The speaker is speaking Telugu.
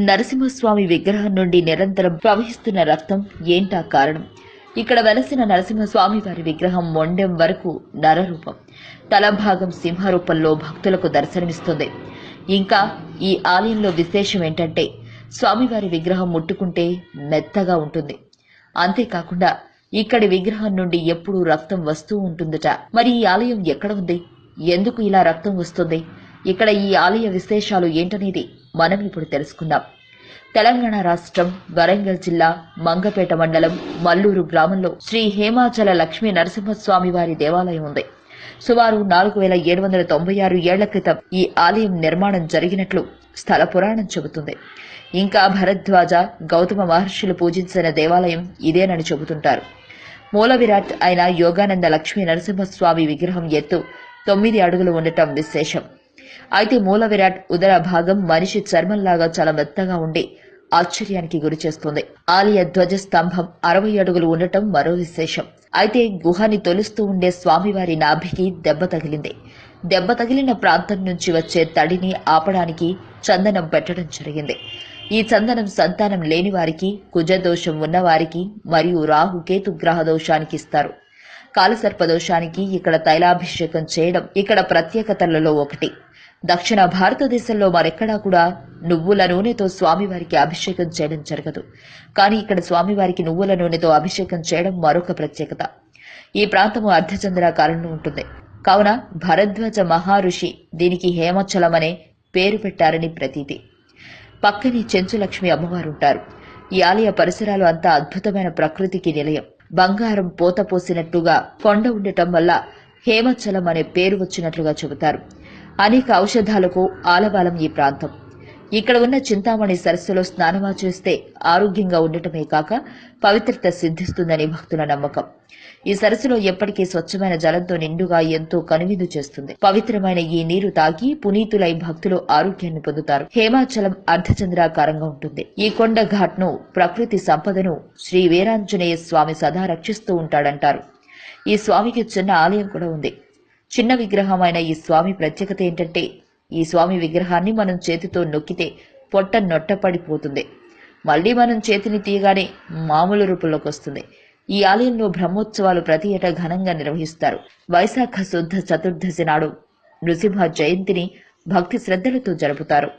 నరసింహస్వామి విగ్రహం నుండి నిరంతరం ప్రవహిస్తున్న రక్తం ఏంటా కారణం? ఇక్కడ వెలసిన నరసింహస్వామి వారి విగ్రహం మొండెం వరకు నరరూపం, తలభాగం సింహరూపంలో భక్తులకు దర్శనమిస్తుంది. ఇంకా ఈ ఆలయంలో విశేషం ఏంటంటే స్వామివారి విగ్రహం ముట్టుకుంటే మెత్తగా ఉంటుంది. అంతేకాకుండా ఇక్కడి విగ్రహం నుండి ఎప్పుడూ రక్తం వస్తూ ఉంటుందట. మరి ఈ ఆలయం ఎక్కడ ఉంది? ఎందుకు ఇలా రక్తం వస్తుంది? ఇక్కడ ఈ ఆలయ విశేషాలు ఏంటనేది మనం ఇప్పుడు తెలుసుకుందాం. తెలంగాణ రాష్ట్రం వరంగల్ జిల్లా మంగపేట మండలం మల్లూరు గ్రామంలో శ్రీ హేమాచల లక్ష్మీ నరసింహస్వామి వారి దేవాలయం ఉంది. సుమారు 4796 ఏళ్ల క్రితం ఈ ఆలయం నిర్మాణం జరిగినట్లు స్థల పురాణం చెబుతుంది. ఇంకా భరద్వాజ, గౌతమ మహర్షులు పూజించిన దేవాలయం ఇదేనని చెబుతుంటారు. మూల విరాట్ అయిన యోగానంద లక్ష్మీ నరసింహస్వామి విగ్రహం ఎత్తు 9 అడుగులు ఉండటం విశేషం. అయితే మూల విరాట్ ఉదర భాగం మనిషి చర్మంలాగా చాలా మెత్తగా ఉండి ఆశ్చర్యానికి గురిచేస్తుంది. ఆలయ ధ్వజ స్తంభం 60 అడుగులు ఉండటం మరో విశేషం. అయితే గుహని తొలుస్తూ ఉండే స్వామివారి నాభికి దెబ్బ తగిలింది. దెబ్బ తగిలిన ప్రాంతం నుంచి వచ్చే తడిని ఆపడానికి చందనం పెట్టడం జరిగింది. ఈ చందనం సంతానం లేని వారికి, కుజదోషం ఉన్నవారికి మరియు రాహుకేతు గ్రహ దోషానికి ఇస్తారు. కాలసర్పదోషానికి ఇక్కడ తైలాభిషేకం చేయడం ఇక్కడ ప్రత్యేకతలలో ఒకటి. దక్షిణ భారతదేశంలో మరెక్కడా కూడా నువ్వుల నూనెతో స్వామివారికి అభిషేకం చేయడం జరగదు. కానీ ఇక్కడ స్వామివారికి నువ్వుల నూనెతో అభిషేకం చేయడం మరొక ప్రత్యేకత. ఈ ప్రాంతము అర్ధచంద్రాకారంలో ఉంటుంది. కావున భరద్వాజ మహర్షి దీనికి హేమాచలం అనే పేరు పెట్టారని ప్రతీతి. పక్కనే చెంచులక్ష్మి అమ్మవారుంటారు. ఈ ఆలయ పరిసరాలు అంతా అద్భుతమైన ప్రకృతికి నిలయం. బంగారం పోత పోసినట్టుగా కొండ ఉండటం వల్ల హేమాచలం అనే పేరు వచ్చినట్లుగా చెబుతారు. అనేక ఔషధాలకు ఆలవాలం ఈ ప్రాంతం. ఇక్కడ ఉన్న చింతామణి సరస్సులో స్నానమాచరిస్తే ఆరోగ్యంగా ఉండటమే కాక పవిత్రత సిద్ధిస్తుందని భక్తుల నమ్మకం. ఈ సరస్సులో ఎప్పటికీ స్వచ్ఛమైన జలంతో నిండుగా ఎంతో కనువిందు చేస్తుంది. పవిత్రమైన ఈ నీరు తాగి పునీతులై భక్తులు ఆరోగ్యాన్ని పొందుతారు. హేమాచలం అర్ధచంద్రాకారంగా ఉంటుంది. ఈ కొండ ఘాట్ను, ప్రకృతి సంపదను శ్రీ వీరాంజనేయ స్వామి సదా రక్షిస్తూ ఉంటాడంటారు. ఈ స్వామికి చిన్న ఆలయం కూడా ఉంది. చిన్న విగ్రహమైన ఈ స్వామి ప్రత్యేకత ఏంటంటే ఈ స్వామి విగ్రహాన్ని మనం చేతితో నొక్కితే పొట్ట నొట్టపడిపోతుంది. మళ్లీ మనం చేతిని తీయగానే మామూలు రూపంలోకి వస్తుంది. ఈ ఆలయంలో బ్రహ్మోత్సవాలు ప్రతి ఏటా ఘనంగా నిర్వహిస్తారు. వైశాఖ శుద్ధ చతుర్దశి నాడు నృసింహ జయంతిని భక్తి శ్రద్ధలతో జరుపుతారు.